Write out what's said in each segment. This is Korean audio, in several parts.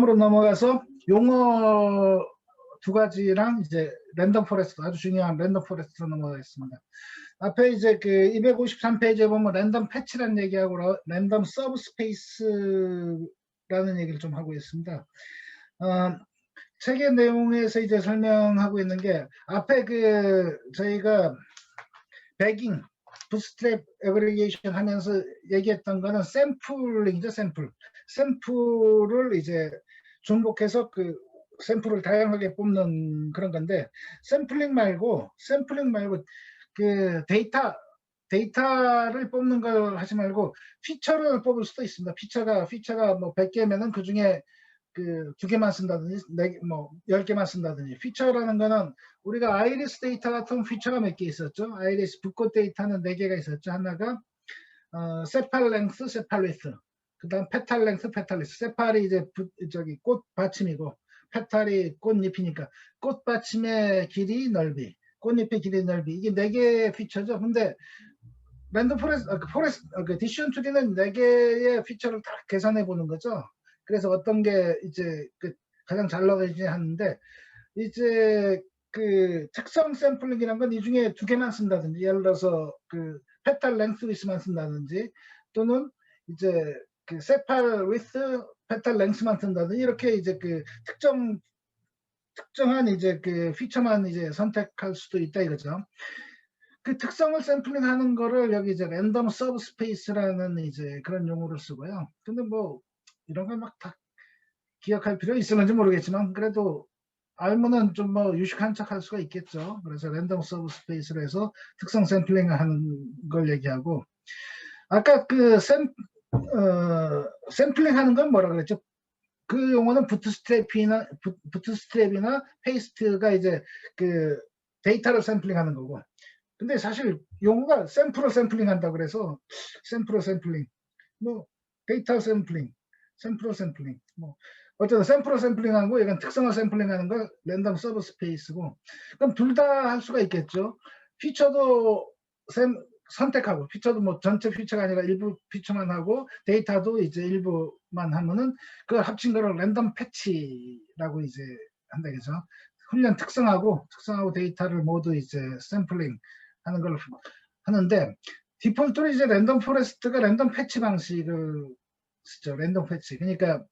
다음으로 넘어가서 용어 두 가지랑 이제 랜덤 포레스트, 아주 중요한 랜덤 포레스트로 넘어가겠습니다. 앞에 이제 그 253페이지에 보면 랜덤 패치라는 얘기하고 랜덤 서브 스페이스라는 얘기를 좀 하고 있습니다. 책의 내용에서 이제 설명하고 있는 게 앞에 그 저희가 배깅, 부스트랩 에그리게이션 하면서 얘기했던 거는 샘플링이죠, 샘플을 이제 중복해서 그 샘플을 다양하게 뽑는 그런 건데, 샘플링 말고 그 데이터를 뽑는 걸 하지 말고 피처를 뽑을 수도 있습니다. 피처가 뭐 100개면은 그 중에 그 2개만 쓴다든지, 뭐 10개만 쓴다든지. 피처라는 거는 우리가 아이리스 데이터 같은 피처가 몇 개 있었죠. 아이리스 붓꽃 데이터는 4개가 있었죠. 하나가 세팔 랭스, 세팔 위스. 그 다음 페탈 랭스, 페탈 위스. 세팔이 이제 저기 꽃 받침이고, 페탈이 꽃잎이니까 꽃받침의 길이, 넓이, 꽃잎의 길이, 넓이. 이게 4개의 피처죠. 근데 랜덤 그 디시전 트리는 4개의 피처를 다 계산해 보는 거죠. 그래서 어떤 게 이제 그 가장 잘 나가지 하는데, 이제 그 특성 샘플링이란 건 이 중에 2개만 쓴다든지, 예를 들어서 그 페탈 랭스 위스만 쓴다든지, 또는 이제 그 세팔 위스 페탈 랭스만 쓴다든지, 이렇게 이제 그 특정한 이제 그 피처만 이제 선택할 수도 있다 이거죠. 그 특성을 샘플링하는 거를 여기 이제 랜덤 서브 스페이스라는 이제 그런 용어를 쓰고요. 근데 뭐 이런 걸 막 다 기억할 필요 있을는지 모르겠지만, 그래도 알면은 좀 뭐 유식한 척 할 수가 있겠죠. 그래서 랜덤 서브 스페이스로 해서 특성 샘플링을 하는 걸 얘기하고, 아까 그 샘플링 하는 건 뭐라 그랬죠? 그 용어는 부트스트랩이나 페이스트가 이제 그 데이터를 샘플링 하는 거고, 근데 사실 용어가 샘플을 샘플링 한다 그래서 샘플링, 뭐 데이터 샘플링, 샘플링, 뭐 어쨌든 샘플을 샘플링하고 이건 특성을 샘플링하는 거 랜덤 서브 스페이스고, 그럼 둘 다 할 수가 있겠죠. 피처도 선택하고, 피처도 뭐 전체 피처가 아니라 일부 피처만 하고, 데이터도 이제 일부만 하면은 그걸 합친 거를 랜덤 패치라고 이제 한다 그죠. 훈련 특성하고 데이터를 모두 이제 샘플링 하는 걸 하는데, 디폴트로 이제 랜덤 포레스트가 랜덤 패치 방식을 쓰죠. 랜덤 패치. 그러니까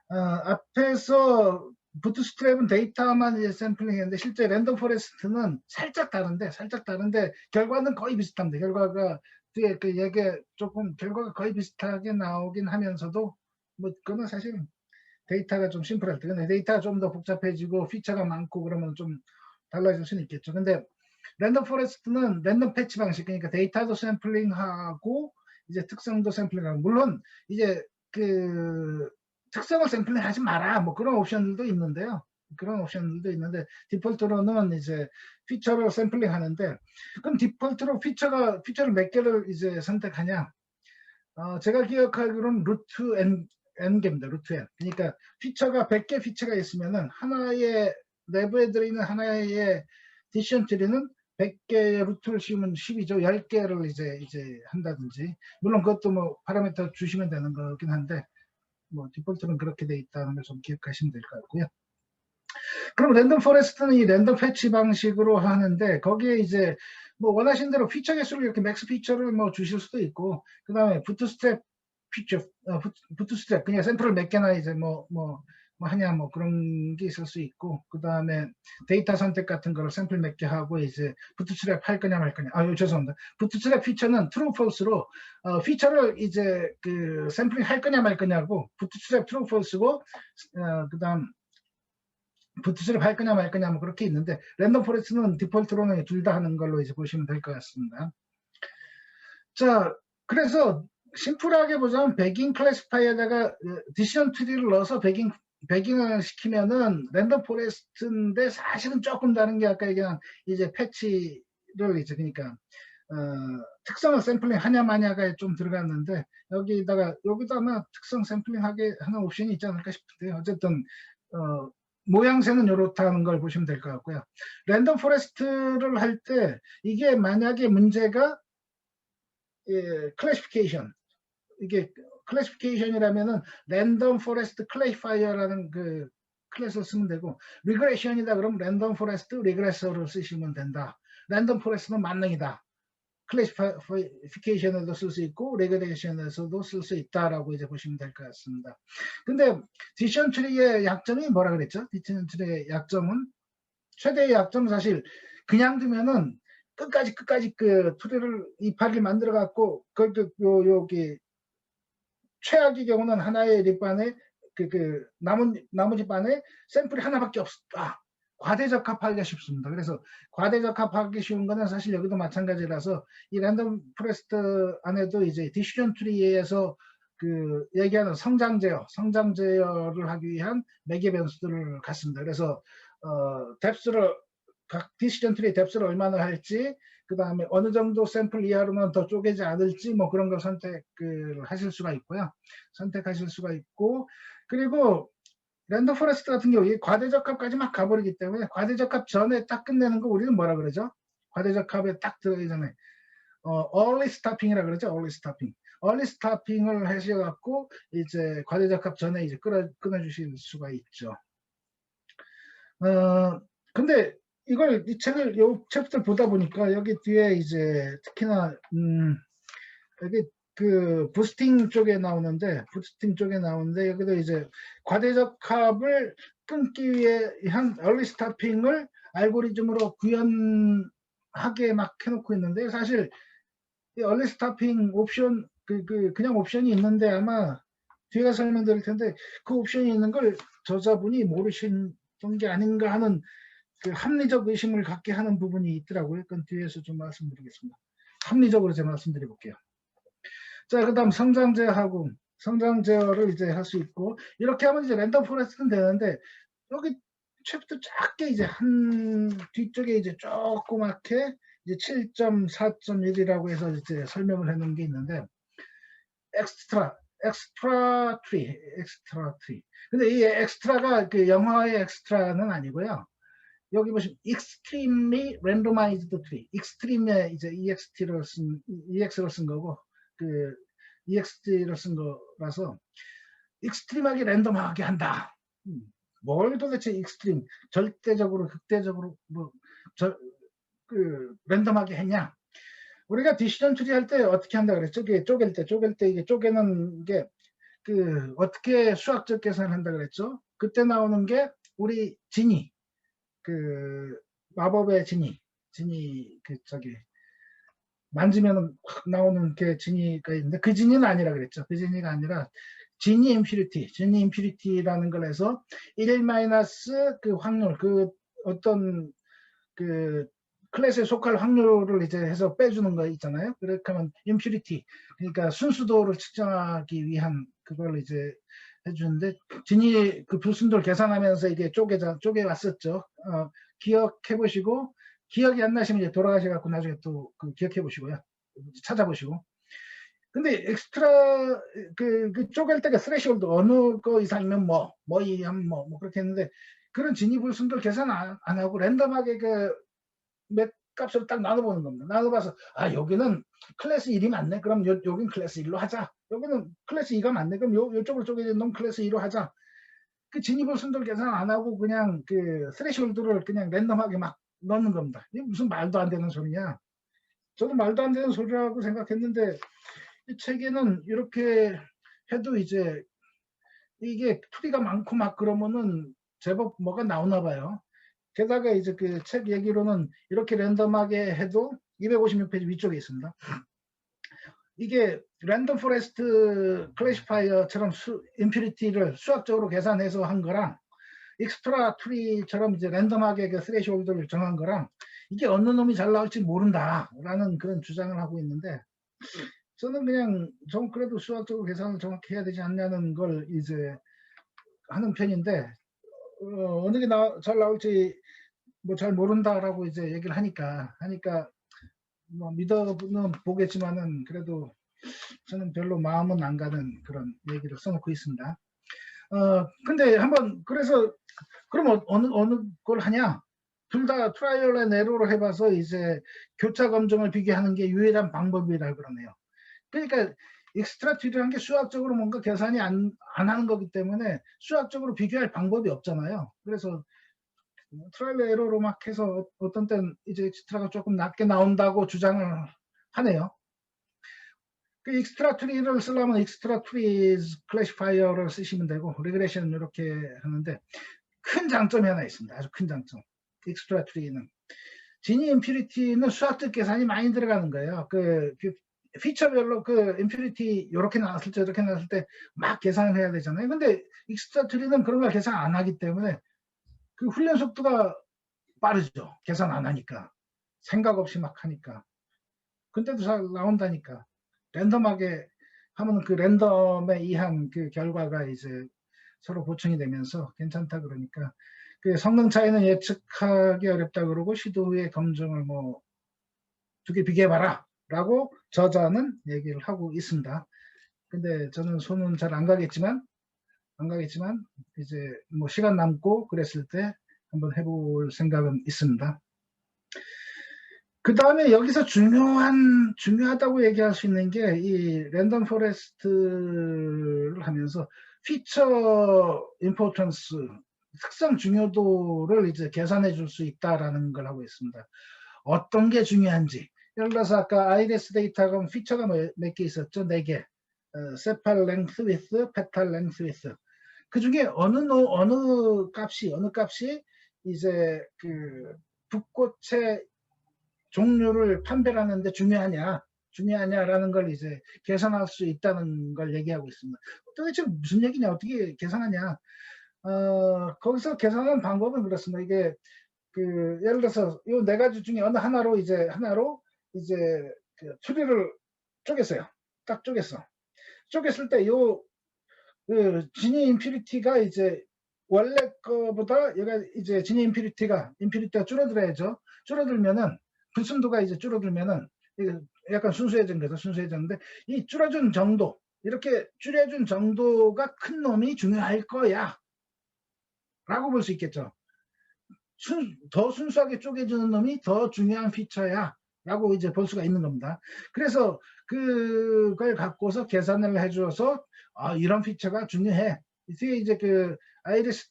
앞에서 부트스트랩은 데이터만 이제 샘플링했는데, 실제 랜덤 포레스트는 살짝 다른데 결과는 거의 비슷합니다. 결과가 뒤에 그 얘기 조금 결과가 거의 비슷하게 나오긴 하면서도, 뭐 그거는 사실 데이터가 좀 심플할 때, 근데 데이터가 좀 더 복잡해지고 피처가 많고 그러면 좀 달라질 수는 있겠죠. 근데 랜덤 포레스트는 랜덤 패치 방식, 그러니까 데이터도 샘플링하고 이제 특성도 샘플링하고, 물론 이제 그 특성을 샘플링 하지 마라 뭐 그런 옵션들도 있는데요. 디폴트로는 이제 피처를 샘플링 하는데, 그럼 디폴트로 피처를 몇 개를 이제 선택하냐? 제가 기억하기로는 루트 n개입니다. 루트 n. 그러니까 피처가 100개 피처가 있으면은 하나의 내부에 들어있는 하나의 디시전 트리는 100개의 루트를 씌우면 10이죠. 10개를 이제 한다든지, 물론 그것도 뭐 파라미터 주시면 되는 거긴 한데, 뭐 디폴트는 그렇게 돼 있다는 걸 좀 기억하시면 될 것 같고요. 그럼 랜덤 포레스트는 이 랜덤 패치 방식으로 하는데, 거기에 이제 뭐 원하신 대로 피처 개수를 이렇게 맥스 피처를 뭐 주실 수도 있고, 그 다음에 부트스트랩 피처, 부트스트랩 그냥 샘플을 몇 개나 이제 뭐 하냐 뭐 그런 게 있을 수 있고, 그 다음에 데이터 선택 같은 거를 샘플 몇 개 하고 이제 부트스트랩 할 거냐 말 거냐. 죄송합니다. 부트스트랩 피처는 트루 폴스로 피처를 이제 그 샘플링 할 거냐 말 거냐고, 부트스트랩 트루 폴스고, 그 다음 부트스트랩 할 거냐 말 거냐 뭐 그렇게 있는데, 랜덤 포레스트는 디폴트로는 둘 다 하는 걸로 이제 보시면 될 것 같습니다. 자, 그래서 심플하게 보자면 배깅 클래시파이어에다가 디시전 트리를 넣어서 배깅을 시키면은 랜덤 포레스트인데, 사실은 조금 다른 게 아까 얘기한 이제 패치를 이제 그러니까 특성을 샘플링 하냐 마냐가 좀 들어갔는데, 여기도 아마 특성 샘플링 하게 하는 옵션이 있지 않을까 싶은데요. 어쨌든 모양새는 이렇다는 걸 보시면 될 것 같고요. 랜덤 포레스트를 할 때 이게 만약에 문제가 클래시피케이션, 이게 클래시피케이션이라면은 랜덤 포레스트 클래시파이어라는 그 클래스를 쓰면 되고, 리그레션이다 그러면 랜덤 포레스트 리그레서를 쓰시면 된다. 랜덤 포레스트는 만능이다. 클래시피케이션에도 쓸 수 있고 레그레이션에서도 쓸 수 있다라고 이제 보시면 될 것 같습니다. 근데 디시전 트리의 약점이 뭐라 그랬죠? 디시전 트리의 약점은, 최대의 약점은 사실 그냥 두면은 끝까지 그 트리를 이파리를 만들어 갖고 여기 최악의 경우는 하나의 립반에 나머지 반에 샘플이 하나밖에 없다. 과대적합하기가 쉽습니다. 그래서 과대적합하기 쉬운 거는 사실 여기도 마찬가지라서 이 랜덤 포레스트 안에도 이제 디시전 트리에서 그 얘기하는 성장 제어를 하기 위한 매개 변수들을 갖습니다. 그래서 뎁스를 각 디시전 트리 뎁스를 얼마나 할지, 그 다음에 어느 정도 샘플 이하로는 더 쪼개지 않을지 뭐 그런 걸 선택을 하실 수가 있고요. 선택하실 수가 있고, 그리고 랜덤 포레스트 같은 경우 이 과대적합까지 막 가버리기 때문에 과대적합 전에 딱 끝내는 거 우리는 뭐라 그러죠? 과대적합에 딱 들어가기 전에 early stopping이라 그러죠. early stopping. early stopping을 하셔갖고 이제 과대적합 전에 이제 끊어주실 수가 있죠. 근데 이걸 이 책을 요 챕터를 보다 보니까 여기 뒤에 이제 특히나 여기 그 부스팅 쪽에 나오는데 여기도 이제 과대적합을 끊기 위한 early stopping을 알고리즘으로 구현하게 막 해놓고 있는데, 사실 이 early stopping 옵션 그냥 옵션이 있는데 아마 뒤에 설명드릴 텐데 그 옵션이 있는 걸 저자분이 모르신 게 아닌가 하는 그 합리적 의심을 갖게 하는 부분이 있더라고요. 그건 뒤에서 좀 말씀드리겠습니다. 합리적으로 제가 말씀드려볼게요. 자, 그 다음 성장 제어를 이제 할 수 있고, 이렇게 하면 이제 랜덤 포레스트는 되는데, 여기 챕터 작게 이제 한 뒤쪽에 이제 조그맣게 이제 7.4.1이라고 해서 이제 설명을 해놓은 게 있는데, 엑스트라 트리. 근데 이 엑스트라가 그 영화의 엑스트라는 아니고요. 여기 보시면 extremely randomized tree, extreme에 이제 ex를 쓴 거고, 그 ex를 쓴 거라서 익스트림하게 랜덤하게 한다. 뭘 도대체 익스트림, 절대적으로 극대적으로 랜덤하게 했냐? 우리가 디시전 트리 할 때 어떻게 한다 그랬죠? 쪼갤 때 이게 쪼개는 게 어떻게 수학적 계산을 한다 그랬죠? 그때 나오는 게 우리 지니, 마법의 지니 만지면 확 나오는 게 지니가 있는데, 그 지니는 아니라 그랬죠. 그 지니가 아니라 지니 임퓨리티라는 걸 해서 1 마이너스 그 확률, 어떤 클래스에 속할 확률을 이제 해서 빼주는 거 있잖아요. 그렇게 하면 임퓨리티, 그러니까 순수도를 측정하기 위한 그걸 이제 해주는데, 진이 그 불순도를 계산하면서 이게 쪼개 왔었죠. 기억해 보시고, 기억이 안 나시면 이제 돌아가셔갖고 나중에 또 기억해 보시고요. 찾아보시고. 근데 엑스트라 쪼갤 때가 스레시홀드 어느 거 이상이면 뭐 그렇게 했는데, 그런 진위 불순도를 계산 안 하고 랜덤하게 몇 값으로 딱 나눠보는 겁니다. 나눠봐서 여기는 클래스 1이 맞네. 그럼 여긴 클래스 1로 하자. 여기는 클래스 2가 맞네. 그럼 요쪽으로 쪼개진 놈 클래스 2로 하자. 그 진입을 순도를 계산 안 하고 그냥 스레시홀드를 그냥 랜덤하게 막 넣는 겁니다. 이게 무슨 말도 안 되는 소리냐. 저도 말도 안 되는 소리라고 생각했는데, 이 책에는 이렇게 해도 이제 이게 투리가 많고 막 그러면은 제법 뭐가 나오나 봐요. 게다가 이제 그 책 얘기로는 이렇게 랜덤하게 해도 256페이지 위쪽에 있습니다. 이게 랜덤 포레스트 클래시파이어처럼 임퓨리티를 수학적으로 계산해서 한 거랑 익스트라 트리처럼 이제 랜덤하게 그 스레시홀드를 정한 거랑 이게 어느 놈이 잘 나올지 모른다라는 그런 주장을 하고 있는데, 저는 그냥 좀 그래도 수학적으로 계산을 정확히 해야 되지 않냐는 걸 이제 하는 편인데, 어느 게 잘 나올지 뭐 잘 모른다라고 이제 얘기를 하니까 뭐 믿어는 보겠지만은 그래도 저는 별로 마음은 안 가는 그런 얘기를 써놓고 있습니다. 근데 한번 그래서 그럼 어느 걸 하냐? 둘 다 트라이얼 앤 에러로 해봐서 이제 교차 검증을 비교하는 게 유일한 방법이라 그러네요. 그러니까 익스트라 트리라는 게 수학적으로 뭔가 계산이 안 하는 거기 때문에 수학적으로 비교할 방법이 없잖아요. 그래서 트라이얼 에러로 막 해서 어떤 때는 이제 익스트라가 조금 낮게 나온다고 주장을 하네요. 그 익스트라 트리를 쓰려면 익스트라 트리즈 클래시파이어를 쓰시면 되고 리그레션 이렇게 하는데 큰 장점이 하나 있습니다. 아주 큰 장점. 익스트라 트리는 지니 임퓨리티는 수학적 계산이 많이 들어가는 거예요. 그 피처별로 그 임퓨리티 요렇게 나왔을 때 저렇게 나왔을 때 막 계산을 해야 되잖아요. 근데 익스트라 트리는 그런 걸 계산 안 하기 때문에 그 훈련 속도가 빠르죠. 계산 안 하니까. 생각 없이 막 하니까. 근데도 잘 나온다니까. 랜덤하게 하면 그 랜덤에 의한 그 결과가 이제 서로 보충이 되면서 괜찮다 그러니까 그 성능 차이는 예측하기 어렵다 그러고 시도 후에 검증을 뭐 두 개 비교해봐라 라고 저자는 얘기를 하고 있습니다. 근데 저는 손은 잘 안 가겠지만 이제 뭐 시간 남고 그랬을 때 한번 해볼 생각은 있습니다. 그 다음에 여기서 중요하다고 얘기할 수 있는 게 이 랜덤 포레스트를 하면서 피처 임포턴스 특성 중요도를 이제 계산해 줄 수 있다라는 걸 하고 있습니다. 어떤 게 중요한지. 예를 들어서 아까 아이리스 데이터가 피처가 몇 개 있었죠? 4개. 세팔 랭스 위스, 페탈 랭스 위스. 그 중에 어느 값이 이제 그 붓꽃의 종류를 판별하는데 중요하냐라는 걸 이제 계산할 수 있다는 걸 얘기하고 있습니다. 도대체 무슨 얘기냐? 어떻게 계산하냐? 거기서 계산하는 방법은 그렇습니다. 이게 그 예를 들어서 이 4가지 중에 어느 하나로 이제 그 추리를 쪼갰어요. 딱 쪼갰어. 쪼갰을 때 요 그 지니 임퓨리티가 이제 원래 거보다 얘가 이제 지니 임퓨리티가 줄어들어야죠. 줄어들면은 불순도가 이제 줄어들면은 약간 순수해진 거죠. 순수해졌는데 이 줄어준 정도, 이렇게 줄여준 정도가 큰 놈이 중요할 거야 라고 볼 수 있겠죠. 더 순수하게 쪼개주는 놈이 더 중요한 피처야 라고 이제 볼 수가 있는 겁니다. 그래서 그걸 갖고서 계산을 해줘서 이런 피처가 중요해. 뒤에 이제 그 아이리스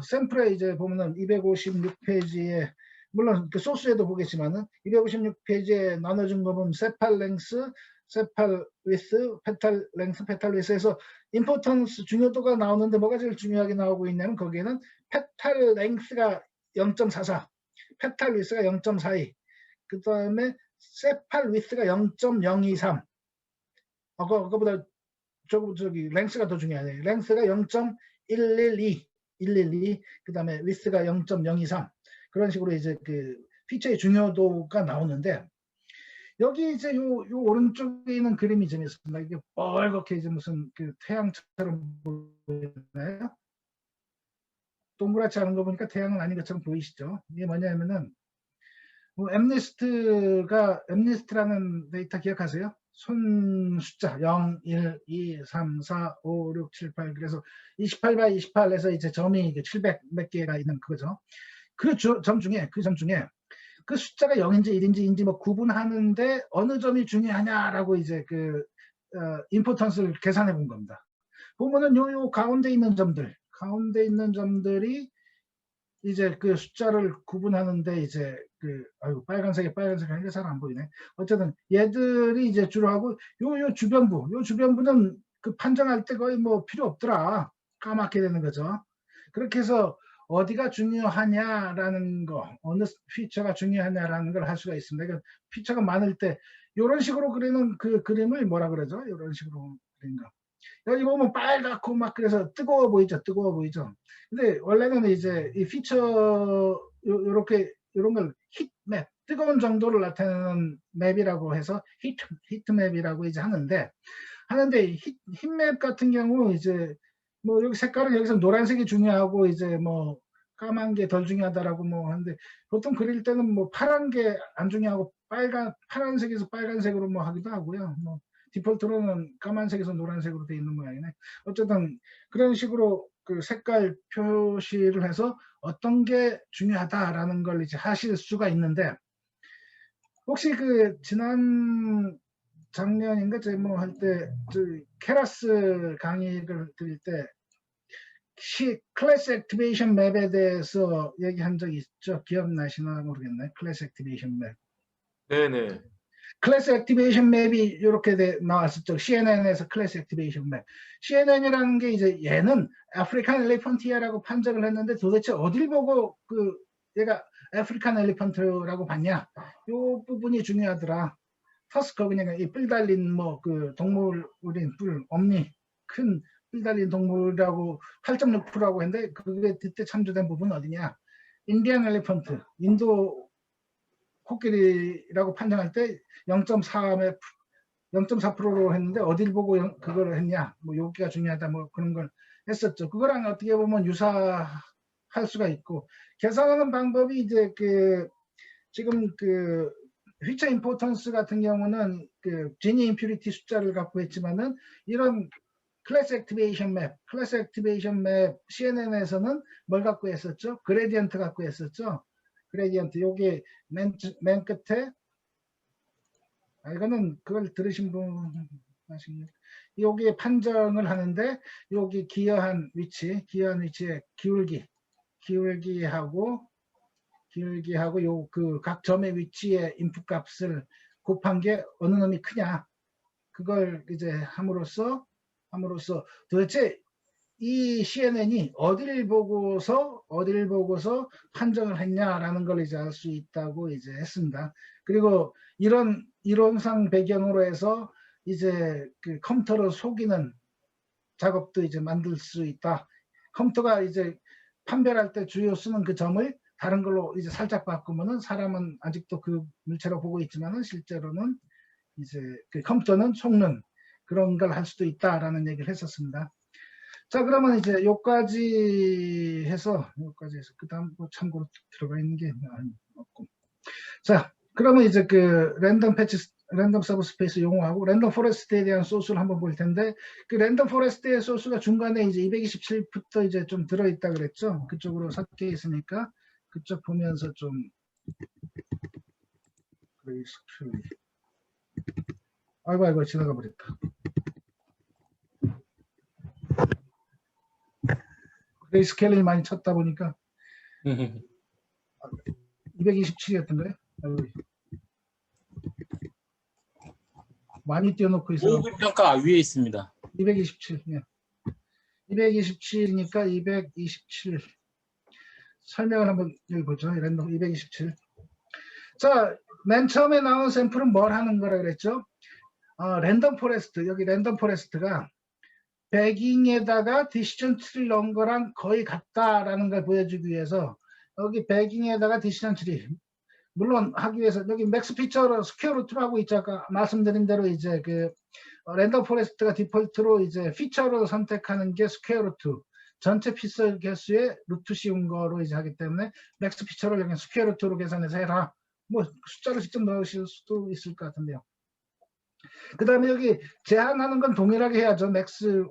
샘플에 이제 보면은 256페이지에 물론 그 소스에도 보겠지만은 256페이지에 나눠준 거 보면 세팔 랭스, 세팔 위스, 페탈 랭스, 페탈 위스에서 임포턴스 중요도가 나오는데 뭐가 제일 중요하게 나오고 있냐면 거기에는 페탈 랭스가 0.44, 페탈 위스가 0.42, 그 다음에 세팔 위스가 0.023. 그거보다 저기 랭스가 더 중요하네. 랭스가 0.112, 그 다음에 위스가 0.023. 그런 식으로 이제 그 피처의 중요도가 나오는데 여기 이제 요 오른쪽에 있는 그림이 재밌습니다. 이게 빨갛게 이제 무슨 그 태양처럼 보이나요? 동그랗지 않은 거 보니까 태양은 아닌 것처럼 보이시죠? 이게 뭐냐면은 엠니스트라는 데이터 기억하세요? 손 숫자 0, 1, 2, 3, 4, 5, 6, 7, 8 그래서 28by 28에서 이제 점이 700 몇 개가 있는 그거죠. 그 점 중에 그 숫자가 0인지 1인지 뭐 구분하는데 어느 점이 중요하냐라고 이제 그 임포턴스를 계산해 본 겁니다. 보면은 요 가운데 있는 점들이 이제 그 숫자를 구분하는데 이제 그 빨간색이 하니까 잘 안 보이네. 어쨌든 얘들이 이제 주로 하고 요 주변부는 그 판정할 때 거의 뭐 필요 없더라. 까맣게 되는 거죠. 그렇게 해서 어디가 중요하냐라는 거, 어느 피처가 중요하냐라는 걸 할 수가 있습니다. 그러니까 피처가 많을 때 이런 식으로 그리는 그 그림을 뭐라 그러죠? 이런 식으로 그린 거. 여기 보면 빨갛고 막 그래서 뜨거워 보이죠. 근데 원래는 이제 이 피처 요렇게 이런 걸 히트맵, 뜨거운 정도를 나타내는 맵이라고 해서 히트맵이라고 이제 하는데 히트맵 같은 경우 이제 뭐 여기 색깔은 여기서 노란색이 중요하고 이제 뭐 까만 게 덜 중요하다라고 뭐 하는데 보통 그릴 때는 뭐 파란 게 안 중요하고 파란색에서 빨간색으로 뭐 하기도 하고요. 뭐 디폴트로는 까만색에서 노란색으로 되어 있는 모양이네. 어쨌든 그런 식으로 그 색깔 표시를 해서 어떤 게 중요하다라는 걸 이제 하실 수가 있는데 혹시 그 지난 작년인가 저 뭐 할 때 저 케라스 강의를 드릴 때 클래스 액티베이션 맵에 대해서 얘기한 적이 있죠. 기억나시나 모르겠네. 클래스 액티베이션 맵. 네네. 클래스 액티베이션 맵이 이렇게 나왔었죠. CNN에서 클래스 액티베이션 맵. CNN이라는 게 이제 얘는 아프리칸 엘리펀티아라고 판정을 했는데 도대체 어딜 보고 그 얘가 아프리칸 엘리펀트라고 봤냐? 요 부분이 중요하더라. 터스커 그냥 이 뿔 달린 뭐 그 동물인 뿔 엄니 큰 뿔 달린 동물이라고 8.6%라고 했는데 그게 그때 참조된 부분은 어디냐? 인디안 엘리펀트 인도 코끼리라고 판정할 때 0.4%로 했는데 어딜 보고 그걸 했냐? 뭐 여기가 중요하다 뭐 그런 걸 했었죠. 그거랑 어떻게 보면 유사할 수가 있고 계산하는 방법이 이제 그 지금 그 휘처 임포턴스 같은 경우는 그 지니 임퓨리티 숫자를 갖고 했지만은 이런 클래스 액티베이션 맵 CNN에서는 뭘 갖고 했었죠? 그레디언트 갖고 했었죠. 그레디언트 요게 맨 끝에 이거는 그걸 들으신 분 하십니까? 여기에 판정을 하는데 여기 기여한 위치에 기울기하고 요 그 각 점의 위치의 인풋 값을 곱한 게 어느 놈이 크냐 그걸 이제 함으로써 도대체 이 CNN이 어디를 보고서 판정을 했냐라는 걸 이제 알 수 있다고 이제 했습니다. 그리고 이런 이론상 배경으로 해서 이제 그 컴퓨터를 속이는 작업도 이제 만들 수 있다. 컴퓨터가 이제 판별할 때 주요 쓰는 그 점을 다른 걸로 이제 살짝 바꾸면은 사람은 아직도 그 물체로 보고 있지만은 실제로는 이제 그 컴퓨터는 속는 그런 걸 할 수도 있다라는 얘기를 했었습니다. 자, 그러면 이제 요까지 해서 그다음 뭐 참고로 들어가 있는 게 없고. 자, 그러면 이제 그 랜덤 서브 스페이스 용어하고 랜덤 포레스트에 대한 소스를 한번 볼 텐데 그 랜덤 포레스트의 소스가 중간에 이제 227부터 이제 좀 들어있다 그랬죠. 그쪽으로 섞여 있으니까 그쪽 보면서 좀 아이고 지나가 버렸다. 그레이스케일을 많이 쳤다 보니까 227이었던 거예요. 많이 띄워놓고 있어. 모든 평가 위에 있습니다. 227. 예. 227이니까 227. 설명을 한번 여기 보죠. 랜덤 227. 자, 맨 처음에 나온 샘플은 뭘 하는 거라 그랬죠? 랜덤 포레스트. 여기 랜덤 포레스트가 배깅에다가 디시전 트리를 넣은 거랑 거의 같다라는 걸 보여주기 위해서 여기 배깅에다가 디시전 트리 물론 하기 위해서 여기 맥스 피처로 스퀘어 루트로 하고 있죠. 아까 말씀드린 대로 이제 그 랜덤 포레스트가 디폴트로 이제 피처로 선택하는 게 스퀘어 루트 전체 피처 개수의 루트 씌운 거로 이제 하기 때문에 맥스 피처를 여기 스퀘어 루트로 계산해서 해라. 뭐 숫자를 직접 넣으실 수도 있을 것 같은데요. 그 다음에 여기 제한하는 건 동일하게 해야죠. 맥스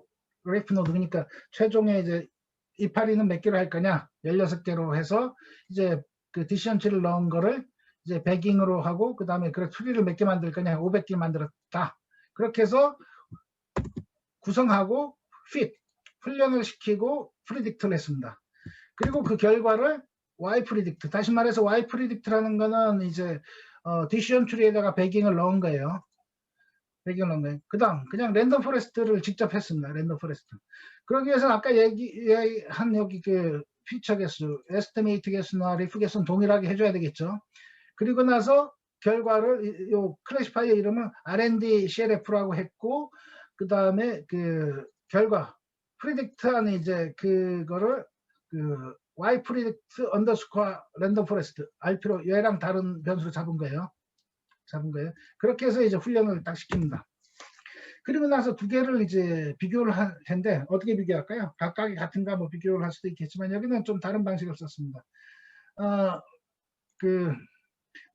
레이프 노드. 그러니까 최종에 이제 이파리는 몇 개로 할 거냐 16개로 해서 이제 그 디시전 트리를 넣은 거를 이제 배깅으로 하고 그 다음에 그래 트리를 몇 개 만들 거냐 500개 만들었다. 그렇게 해서 구성하고 훈련을 시키고 프리딕트를 했습니다. 그리고 그 결과를 Y 프리딕트, 다시 말해서 Y 프리딕트라는 거는 이제 디시전 트리에다가 배깅을 넣은 거예요. 그 다음 그냥 랜덤 포레스트를 직접 했습니다. 랜덤 포레스트. 그러기 위해서 아까 얘기한 여기 그 피처 개수, 에스티메이트 개수나 리프 개수는 동일하게 해줘야 되겠죠. 그리고 나서 결과를 요 클래시파이어 이름은 R&D CLF라고 했고 그 다음에 그 결과 프리딕트하는 이제 그거를 그 Y 프리딕트 언더스코어 랜덤 포레스트 RP로 얘랑 다른 변수로 잡은 거예요. 그렇게 해서 이제 훈련을 딱 시킵니다. 그리고 나서 두 개를 이제 비교를 할 텐데 어떻게 비교할까요? 각각이 같은가 뭐 비교를 할 수도 있겠지만 여기는 좀 다른 방식을 썼습니다. 그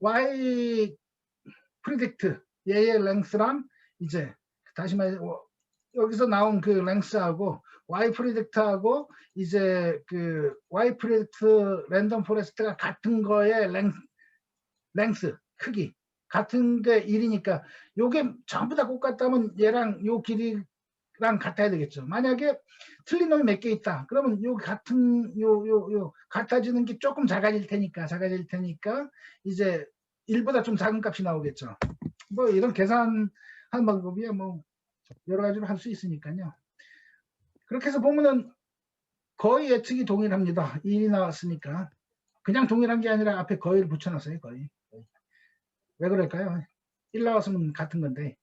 Y 프리딕트 얘의 랭스랑 이제 다시 말해 여기서 나온 그 랭스하고 Y 프리딕트하고 이제 그 Y 프리딕트 랜덤 포레스트가 같은 거의 랭스 크기 같은 게 1이니까 요게 전부 다 똑같다면 얘랑 요 길이랑 같아야 되겠죠. 만약에 틀린 놈이 몇 개 있다. 그러면 요 같은 요 같아지는 게 조금 작아질 테니까 이제 1보다 좀 작은 값이 나오겠죠. 뭐 이런 계산한 방법이야 뭐 여러 가지로 할 수 있으니까요. 그렇게 해서 보면은 거의 예측이 동일합니다. 1이 나왔으니까. 그냥 동일한 게 아니라 앞에 거의를 붙여놨어요. 거의. 왜 그럴까요? 1 나왔으면 같은 건데.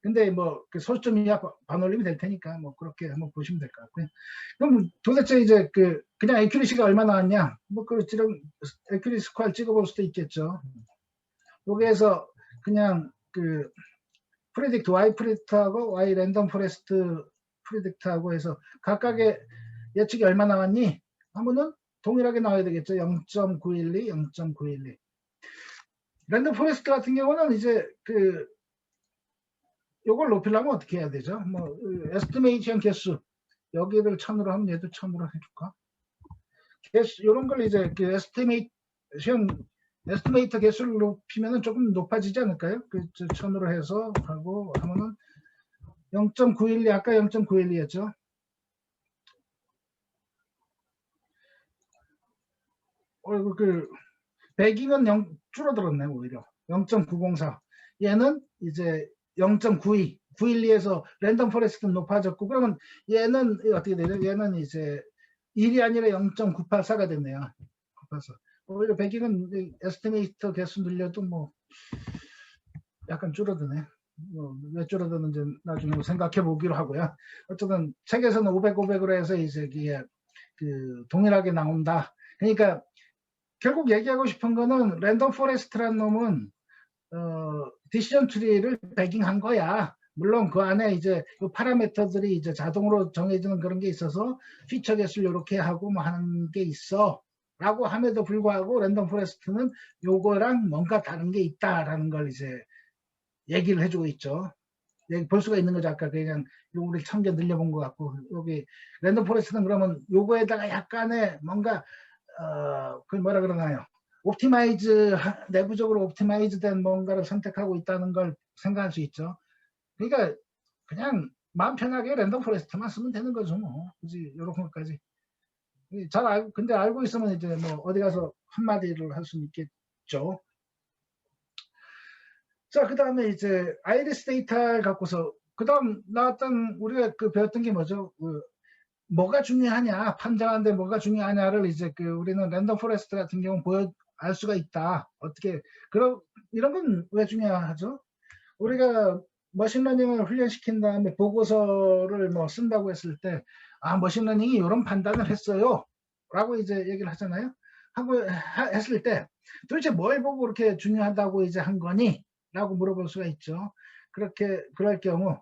근데 뭐 그 소수점 이하 반올림이 될 테니까 뭐 그렇게 한번 보시면 될 것 같고요. 그럼 도대체 이제 그냥 에큐리시가 얼마 나왔냐? 뭐 그런 에큐리 스코어 찍어볼 수도 있겠죠. 여기에서 그냥 프리딕트 Y 프리딕트하고 Y 랜덤 포레스트 프리딕트하고 해서 각각의 예측이 얼마 나왔니? 하면은 동일하게 나와야 되겠죠. 0.912, 0.912. 랜덤 포레스트 같은 경우는 이제 요걸 높이려면 어떻게 해야 되죠? 뭐 에스티메이션 개수 여기를 1000으로 하면 얘도 1000으로 해줄까? 개수 이런 걸 이제 에스티메이터 개수를 높이면은 조금 높아지지 않을까요? 1000으로 해서 하고 하면은 0.912 아까 0.912였죠. 배깅은 줄어들었네 오히려 0.904 얘는 이제 0.92 912에서 랜덤 포레스트는 높아졌고 그러면 얘는 어떻게 되죠? 얘는 이제 1이 아니라 0.984가 됐네요. 984. 오히려 배깅은 에스티메이터 개수 늘려도 뭐 약간 줄어드네. 왜 줄어드는지 나중에 생각해 보기로 하고요. 어쨌든 책에서는 500, 500으로 해서 이제 동일하게 나온다. 그러니까 결국 얘기하고 싶은 거는 랜덤 포레스트라는 놈은 디시전 트리를 배깅한 거야. 물론 그 안에 이제 그 파라미터들이 이제 자동으로 정해지는 그런 게 있어서 피처 개수를 이렇게 하고 뭐 하는 게 있어. 라고 함에도 불구하고 랜덤 포레스트는 요거랑 뭔가 다른 게 있다라는 걸 이제 얘기를 해주고 있죠. 여기 볼 수가 있는 거죠. 아까 그냥 요거를 1000개 늘려본 것 같고 여기 랜덤 포레스트는 그러면 요거에다가 약간의 뭔가 그 뭐라 그러나요? 옵티마이즈 내부적으로 옵티마이즈된 뭔가를 선택하고 있다는 걸 생각할 수 있죠. 그러니까 그냥 마음 편하게 랜덤 포레스트만 쓰면 되는 거죠. 뭐 굳이 이런 것까지 잘 알고 근데 알고 있으면 이제 뭐 어디 가서 한마디를 할 수 있겠죠. 자, 그 다음에 이제 아이리스 데이터를 갖고서 그 다음 나왔던 우리가 배웠던 게 뭐죠? 뭐가 중요하냐 판정하는데 뭐가 중요하냐를 이제 우리는 랜덤 포레스트 같은 경우 알 수가 있다. 어떻게 이런 건 왜 중요하죠? 우리가 머신러닝을 훈련시킨 다음에 보고서를 뭐 쓴다고 했을 때 머신러닝이 이런 판단을 했어요 라고 이제 얘기를 하잖아요. 하고 했을 때 도대체 뭘 보고 그렇게 중요하다고 이제 한 거니? 라고 물어볼 수가 있죠. 그럴 경우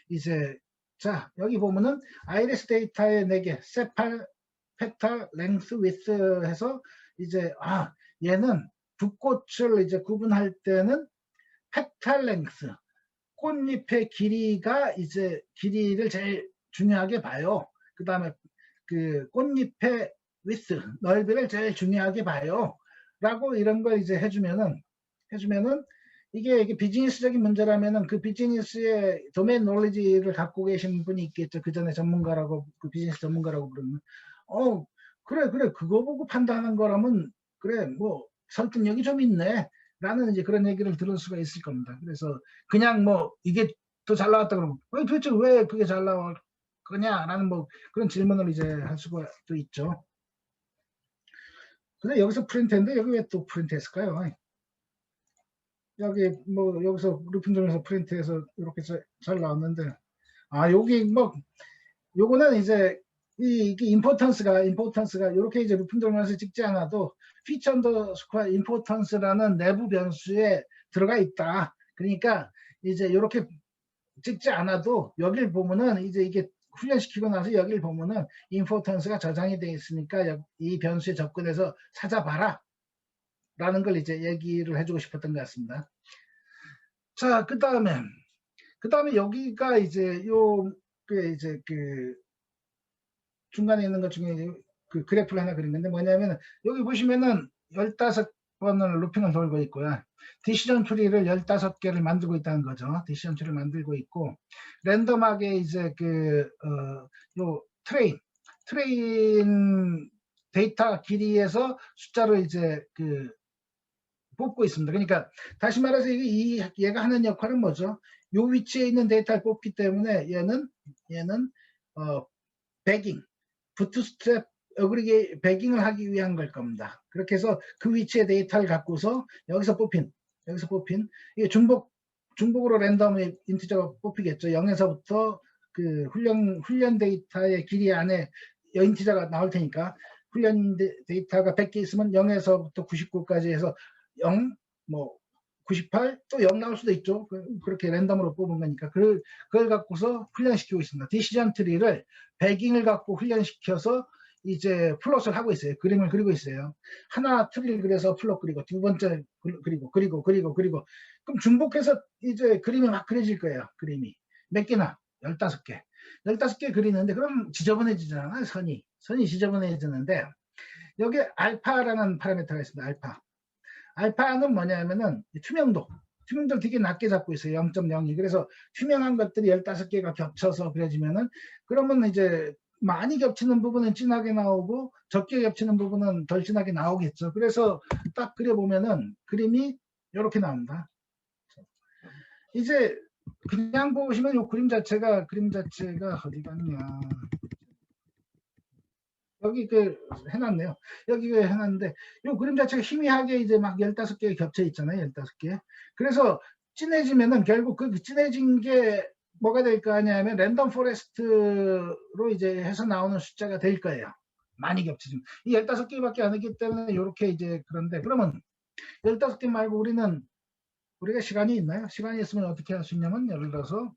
이제 자 여기 보면은 아이리스 데이터의 4개 세팔, 페탈, 랭스, 위스 해서 이제 얘는 붓꽃을 이제 구분할 때는 페탈 랭스 꽃잎의 길이가 이제 길이를 제일 중요하게 봐요. 그 다음에 꽃잎의 위스 넓이를 제일 중요하게 봐요. 라고 이런 걸 이제 해주면은 이게 비즈니스적인 문제라면은 그 비즈니스의 도메인 놀리지를 갖고 계신 분이 있겠죠. 그 전에 전문가라고 비즈니스 전문가라고 부르는. 그래 그거 보고 판단하는 거라면 그래 뭐 설득력이 좀 있네. 라는 이제 그런 얘기를 들을 수가 있을 겁니다. 그래서 그냥 뭐 이게 더 잘 나왔다 그러면 도대체 왜 그게 잘 나올 거냐라는 뭐 그런 질문을 이제 할 수가 또 있죠. 근데 여기서 프린트인데 여기 왜 또 프린트했을까요? 여기 뭐 여기서 루핀점에서 프린트해서 이렇게 잘 나왔는데 여기 뭐 요거는 이제 이게 임포턴스가 이렇게 이제 루핀점에서 찍지 않아도 피처 언더스코어 임포턴스라는 내부 변수에 들어가 있다. 그러니까 이제 이렇게 찍지 않아도 여기를 보면은 이제 이게 훈련시키고 나서 여기를 보면은 임포턴스가 저장이 되어 있으니까 이 변수에 접근해서 찾아봐라. 라는 걸 이제 얘기를 해주고 싶었던 것 같습니다. 자, 그 다음에 여기가 이제 이제 중간에 있는 것 중에 그래프를 하나 그린 건데 뭐냐면 여기 보시면은 번을 루핑을 돌고 있고요. 디시전 트리를 15개를 만들고 있다는 거죠. 디시전 트리를 만들고 있고, 랜덤하게 이제 요 트레인 데이터 길이에서 숫자를 이제 뽑고 있습니다. 그러니까 다시 말해서 얘가 하는 역할은 뭐죠? 요 위치에 있는 데이터를 뽑기 때문에 얘는 배깅, 부트스트랩 어그리게 배깅을 하기 위한 걸 겁니다. 그렇게 해서 그 위치의 데이터를 갖고서 여기서 뽑힌 이게 중복으로 랜덤 인티저가 뽑히겠죠. 0에서부터 그 훈련 데이터의 길이 안에 인티저가 나올 테니까 훈련 데이터가 100개 있으면 0에서부터 99까지 해서 0, 뭐 98, 또 0 나올 수도 있죠. 그렇게 랜덤으로 뽑은 거니까 그걸 갖고서 훈련시키고 있습니다. 디시전 트리를 배깅을 갖고 훈련시켜서 이제 플롯을 하고 있어요. 그림을 그리고 있어요. 하나 트리를 그려서 플롯 그리고 두 번째 그리고 그럼 중복해서 이제 그림이 막 그려질 거예요. 그림이 몇 개나 15개 15개 그리는데 그럼 지저분해지잖아요. 선이 지저분해지는데 여기 알파라는 파라미터가 있습니다. 알파는 뭐냐면은 투명도를 되게 낮게 잡고 있어요. 0.02. 그래서 투명한 것들이 15개가 겹쳐서 그려지면은 그러면 이제 많이 겹치는 부분은 진하게 나오고 적게 겹치는 부분은 덜 진하게 나오겠죠. 그래서 딱 그려보면은 그림이 이렇게 나옵니다. 이제 그냥 보시면 이 그림 자체가 어디 갔냐. 여기 해놨네요. 여기 해놨는데 이 그림 자체가 희미하게 이제 막 15개 겹쳐 있잖아요. 15개. 그래서 진해지면은 결국 그 진해진 게 뭐가 될 거 아니냐면 랜덤 포레스트로 이제 해서 나오는 숫자가 될 거예요. 많이 겹치지만 이 15개밖에 안 했기 때문에 이렇게 이제 그런데 그러면 15개 말고 우리가 시간이 있나요? 시간이 있으면 어떻게 할 수 있냐면 예를 들어서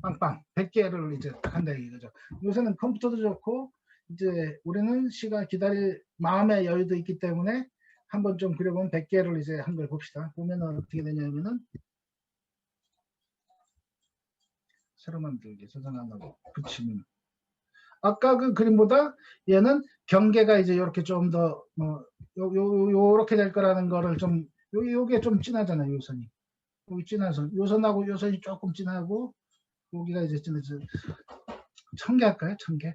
빵빵 100개를 이제 딱 한다 이거죠. 요새는 컴퓨터도 좋고 이제 우리는 시간 기다릴 마음의 여유도 있기 때문에 한번 좀 그려보면 100개를 이제 한 걸 봅시다. 보면은 어떻게 되냐면은 새로 만들기 저장 안 하고 붙이면 아까 그 그림보다 얘는 경계가 이제 이렇게 좀 더 요렇게 될 거라는 거를 좀 요게 좀 진하잖아요. 요 선이 여기 진한 선, 요 선하고 요 선이 조금 진하고 여기가 이제 진해져 1000개 할까요? 1000개.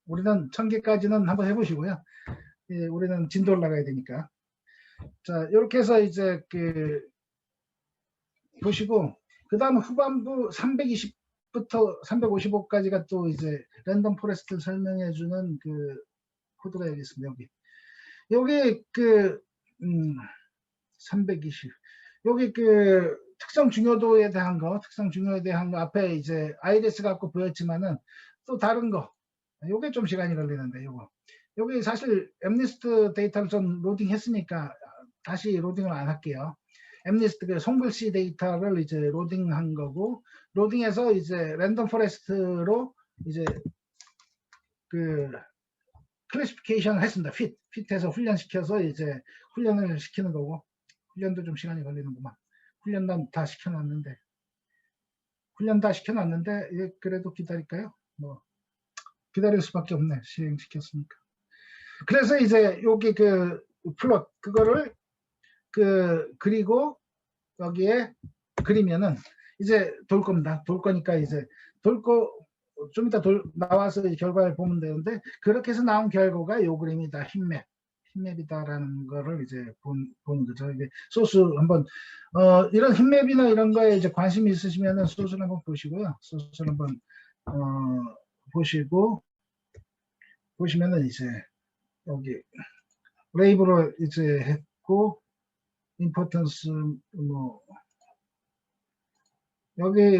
우리는 1000개까지는 한번 해보시고요. 예, 우리는 진도 올라가야 되니까. 자, 이렇게 해서 이제 보시고, 그 다음 후반부 320부터 355까지가 또 이제 랜덤 포레스트를 설명해주는 코드가 여기 있습니다. 여기 320. 여기 특성 중요도에 대한 거 앞에 이제 iris 갖고 보였지만은 또 다른 거. 요게 좀 시간이 걸리는데 여기 사실 엠니스트 데이터를 좀 로딩 했으니까 다시 로딩을 안 할게요. 엠니스트 송글씨 데이터를 이제 로딩한 거고 로딩해서 이제 랜덤 포레스트로 이제 클래시피케이션을 했습니다. 핏해서 훈련시켜서 이제 훈련을 시키는 거고 훈련도 좀 시간이 걸리는구만. 훈련 다 시켜놨는데 그래도 기다릴까요? 뭐 기다릴 수밖에 없네. 시행시켰으니까. 그래서 이제 여기 플롯 그거를 그리고 여기에 그리면은 이제 돌 겁니다. 돌 거니까 이제 좀 이따 나와서 결과를 보면 되는데 그렇게 해서 나온 결과가 요 그림이다. 힙맵이다라는 거를 이제 보는 거죠. 이게 소스 한번 이런 힙맵이나 이런 거에 이제 관심이 있으시면은 소스를 한번 보시고요. 소스를 한번 보시면은 이제 여기 레이블을 이제 했고 임포턴스 여기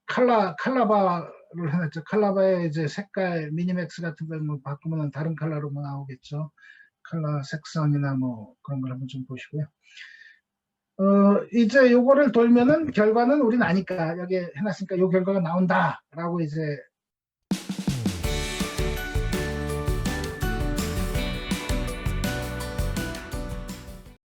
칼라바를 해놨죠. 칼라바의 이제 색깔 미니맥스 같은 걸 바꾸면 다른 컬러로 나오겠죠. 컬러 색상이나 그런 걸 한번 좀 보시고요. 이제 요거를 돌면은 결과는 우리는 아니까 여기 해놨으니까 요 결과가 나온다라고 이제